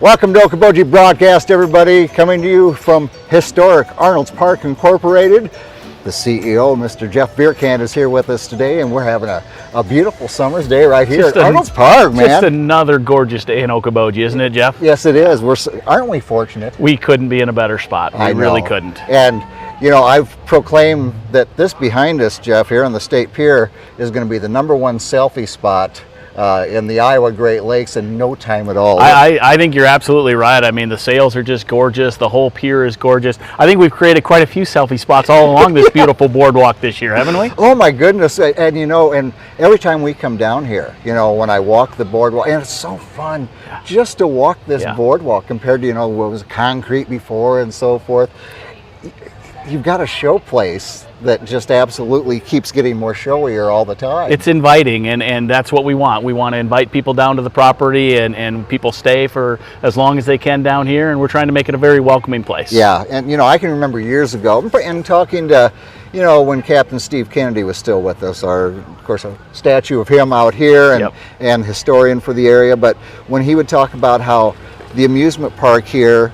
Welcome to Okoboji Broadcast, everybody. Coming to you from historic Arnolds Park Incorporated. The CEO, Mr. Jeff Vierkant, is here with us today, and we're having a beautiful summer's day right here at Arnolds Park, man. Just another gorgeous day in Okoboji, isn't it, Jeff? Yes, it is. Aren't we fortunate? We couldn't be in a better spot. We really couldn't. And, you know, I've proclaimed that this behind us, Jeff, here on the State Pier, is going to be the #1 selfie spot in the Iowa Great Lakes in no time at all. I think you're absolutely right. I mean, the sails are just gorgeous. The whole pier is gorgeous. I think we've created quite a few selfie spots all along this beautiful boardwalk this year, haven't we? Oh my goodness. And you know, and every time we come down here, you know, when I walk the boardwalk, and it's so fun just to walk this boardwalk compared to, you know, what was concrete before and so forth. You've got a Showplace that just absolutely keeps getting more showier all the time. It's inviting, and that's what we want. We want to invite people down to the property, and people stay for as long as they can down here, and we're trying to make it a very welcoming place. Yeah, and you know, I can remember years ago, and talking to, you know, when Captain Steve Kennedy was still with us, of course, a statue of him out here, and historian for the area, but when he would talk about how the amusement park here,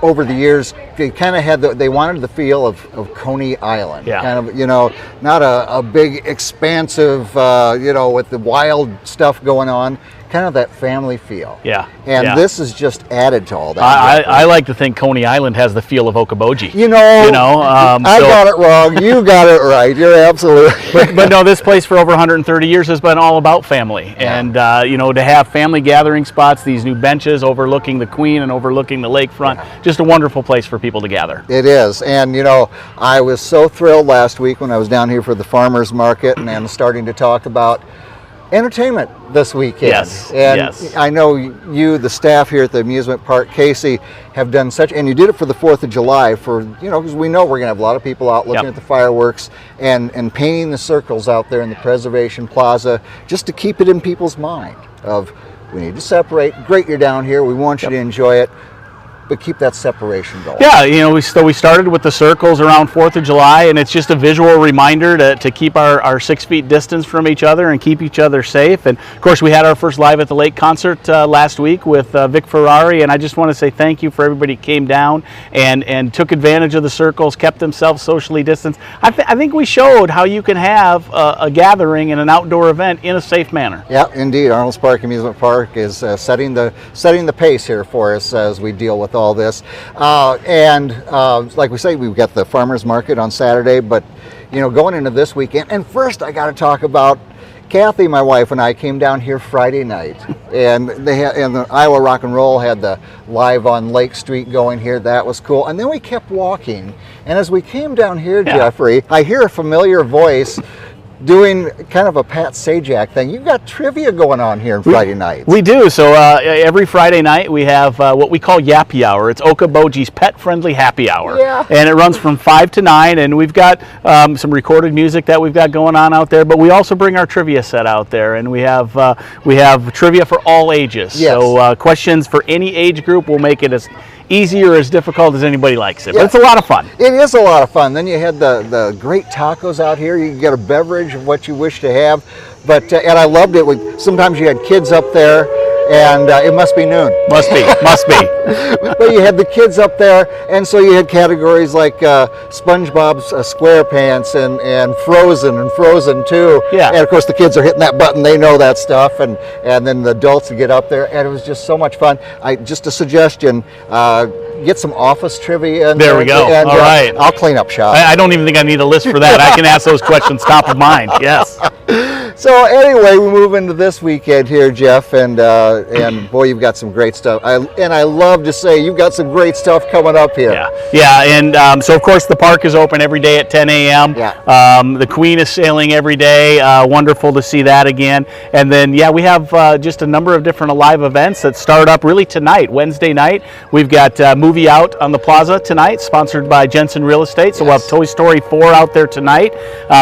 over the years, they kind of had they wanted the feel of Coney Island, kind of, you know, not a big expansive, you know, with the wild stuff going on, kind of that family feel. And this is just added to all that. I like to think Coney Island has the feel of Okoboji. I got it wrong. You got it right. You're absolutely. But no, this place for over 130 years has been all about family, and you know, to have family gathering spots, these new benches overlooking the Queen and overlooking the lakefront, just a wonderful place for people to gather. It is, and you know, I was so thrilled last week when I was down here for the farmers market and starting to talk about entertainment this weekend. I know you, the staff here at the amusement park, Casey, have done such, and you did it for the 4th of July for, you know, because we know we're going to have a lot of people out looking at the fireworks and painting the circles out there in the Preservation Plaza, just to keep it in people's mind of, we need to separate. Great, you're down here. We want you to enjoy it, but keep that separation going. Yeah, you know, we started with the circles around 4th of July, and it's just a visual reminder to keep our 6 feet distance from each other and keep each other safe. And of course, we had our first Live at the Lake concert last week with Vic Ferrari, and I just want to say thank you for everybody who came down and took advantage of the circles, kept themselves socially distanced. I think we showed how you can have a gathering and an outdoor event in a safe manner. Yeah, indeed. Arnolds Park Amusement Park is setting the pace here for us as we deal with all this, and like we say, we've got the farmers market on Saturday, but you know, going into this weekend, and first I got to talk about Kathy, my wife, and I came down here Friday night, and the Iowa Rock and Roll had the Live on Lake Street going here. That was cool, and then we kept walking, and as we came down here, Jeffrey, I hear a familiar voice doing kind of a Pat Sajak thing. You've got trivia going on here on Friday night. We do. So every Friday night we have what we call Yappy Hour. It's Okoboji's pet-friendly happy hour. And it runs from 5 to 9, and we've got some recorded music that we've got going on out there, but we also bring our trivia set out there, and we have trivia for all ages. So questions for any age group. We'll make it as easy or as difficult as anybody likes it. But it's a lot of fun. It is a lot of fun. Then you had the great tacos out here. You can get a beverage of what you wish to have. But and I loved it. Sometimes you had kids up there, and it must be noon. Must be. But you had the kids up there, and so you had categories like SpongeBob's SquarePants and Frozen 2. And of course the kids are hitting that button. They know that stuff, and then the adults would get up there, and it was just so much fun. Just a suggestion. Get some office trivia in there. We go. And, all right. I'll clean up shop. I don't even think I need a list for that. I can ask those questions top of mind. Yes. So anyway, we move into this weekend here, Jeff, and boy, you've got some great stuff. I love to say you've got some great stuff coming up here. And so of course the park is open every day at 10 a.m. The Queen is sailing every day. Wonderful to see that again. And then we have just a number of different live events that start up really tonight, Wednesday night. We've got Movie Out on the Plaza tonight, sponsored by Jensen Real Estate. So we'll have Toy Story 4 out there tonight.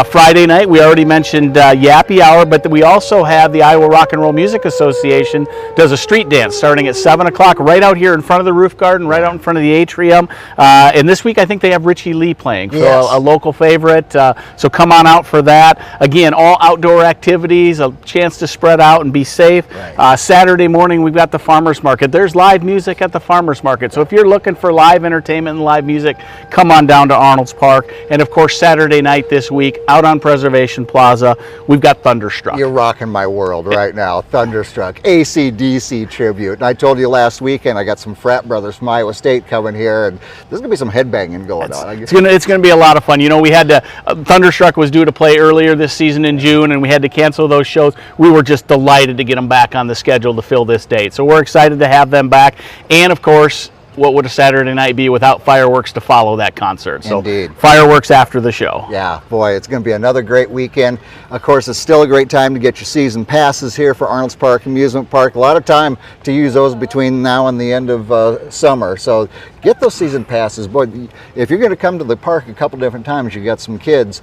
Friday night, we already mentioned Yappy Hour, but we also have the Iowa Rock and Roll Music Association does a street dance starting at 7 o'clock right out here in front of the roof garden, right out in front of the atrium. And this week I think they have Richie Lee playing, so Yes. a local favorite. So come on out for that. Again, all outdoor activities, a chance to spread out and be safe. Right. Saturday morning we've got the farmers market. There's live music at the farmers market. So if you're looking for live entertainment and live music, come on down to Arnolds Park. And of course Saturday night this week out on Preservation Plaza, we've got Thunderstruck. You're rocking my world right now. Thunderstruck, AC/DC tribute. And I told you last weekend I got some frat brothers from Iowa State coming here, and there's gonna be some headbanging going on. It's gonna be a lot of fun. You know, we had to Thunderstruck was due to play earlier this season in June, and we had to cancel those shows. We were just delighted to get them back on the schedule to fill this date. So we're excited to have them back. And of course, what would a Saturday night be without fireworks to follow that concert? So Indeed. Fireworks after the show. Yeah, boy, it's going to be another great weekend. Of course, it's still a great time to get your season passes here for Arnolds Park Amusement Park. A lot of time to use those between now and the end of summer. So get those season passes. Boy, if you're going to come to the park a couple different times, you got some kids,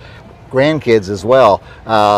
grandkids as well,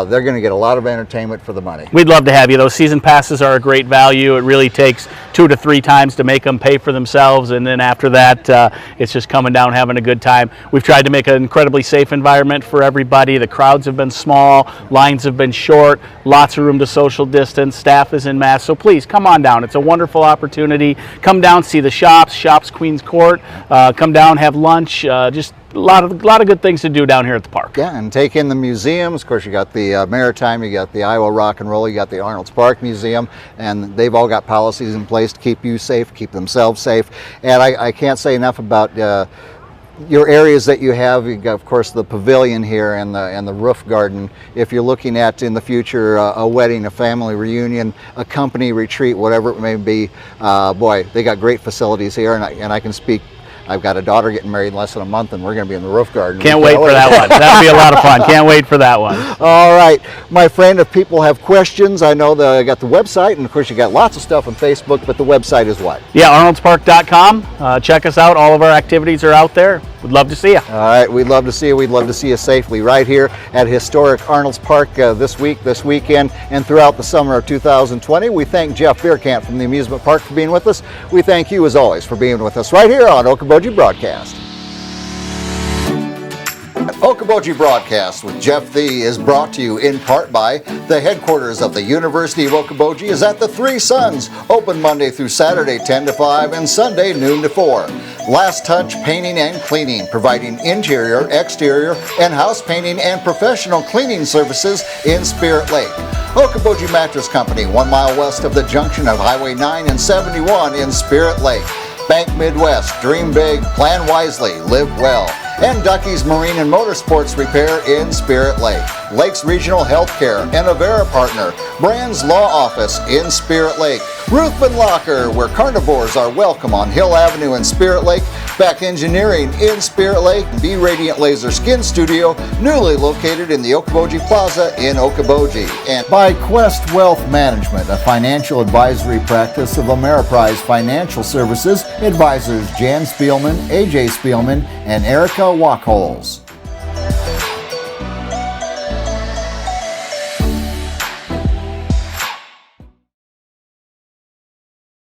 they're going to get a lot of entertainment for the money. We'd love to have you. Those season passes are a great value. It really takes 2 to 3 times to make them pay for themselves, and then after that it's just coming down, having a good time. We've tried to make an incredibly safe environment for everybody. The crowds have been small, lines have been short, lots of room to social distance, staff is in masks, so please come on down. It's a wonderful opportunity. Come down, see the shops, Queens Court, come down, have lunch, just a lot of good things to do down here at the park. Yeah, and take in the museums. Of course, you got the Maritime, you got the Iowa Rock and Roll, you got the Arnolds Park Museum, and they've all got policies in place to keep you safe, keep themselves safe. And I can't say enough about your areas that you have. You got, of course, the pavilion here and the roof garden. If you're looking at in the future a wedding, a family reunion, a company retreat, whatever it may be, boy, they got great facilities here, and I can speak. I've got a daughter getting married in less than a month, and we're going to be in the roof garden. Can't wait for that one. That'll be a lot of fun. Can't wait for that one. All right, my friend, if people have questions, I know that I got the website, and of course you got lots of stuff on Facebook, but the website is what? Yeah, arnoldspark.com. Check us out. All of our activities are out there. We'd love to see you. All right, we'd love to see you. We'd love to see you safely right here at historic Arnolds Park this weekend, and throughout the summer of 2020. We thank Jeff Vierkant from the amusement park for being with us. We thank you, as always, for being with us right here on Okoboji Broadcast. Okoboji Broadcast with Jeff Thie is brought to you in part by the headquarters of the University of Okoboji is at the Three Sons, open Monday through Saturday 10 to 5 and Sunday noon to 4. Last Touch Painting and Cleaning, providing interior, exterior, and house painting and professional cleaning services in Spirit Lake. Okoboji Mattress Company, 1 mile west of the junction of Highway 9 and 71 in Spirit Lake. Bank Midwest, dream big, plan wisely, live well. And Ducky's Marine and Motorsports Repair in Spirit Lake. Lakes Regional Healthcare and Avera Partner. Brand's Law Office in Spirit Lake. Ruthven Locker, where carnivores are welcome on Hill Avenue in Spirit Lake. Beck Engineering in Spirit Lake. Be Radiant Laser Skin Studio, newly located in the Okoboji Plaza in Okoboji. And by Quest Wealth Management, a financial advisory practice of Ameriprise Financial Services. Advisors Jan Spielman, AJ Spielman, and Erica Wachholz.